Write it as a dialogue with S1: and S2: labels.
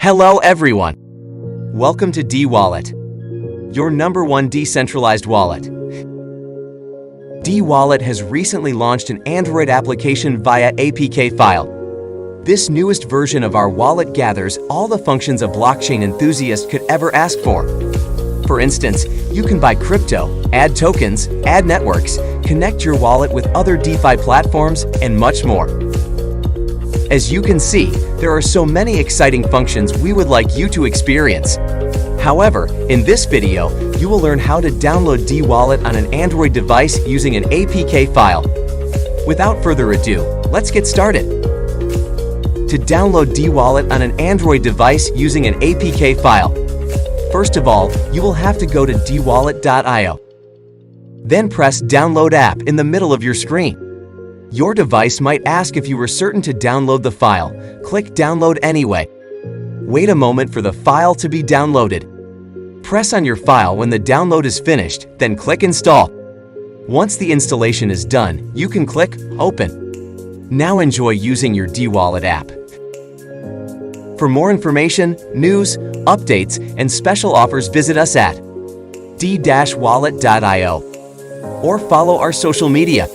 S1: Hello everyone! Welcome to D-Wallet, your #1 decentralized wallet. D-Wallet has recently launched an Android application via APK file. This newest version of our wallet gathers all the functions a blockchain enthusiast could ever ask for. For instance, you can buy crypto, add tokens, add networks, connect your wallet with other DeFi platforms, and much more. As you can see, there are so many exciting functions we would like you to experience. However, in this video, you will learn how to download D-Wallet on an Android device using an APK file. Without further ado, let's get started. To download D-Wallet on an Android device using an APK file, first of all, you will have to go to dwallet.io. Then press Download App in the middle of your screen. Your device might ask if you were certain to download the file. Click Download anyway. Wait a moment for the file to be downloaded. Press on your file when the download is finished, then click Install. Once the installation is done, you can click Open. Now enjoy using your D-Wallet app. For more information, news, updates, and special offers, visit us at d-wallet.io or follow our social media.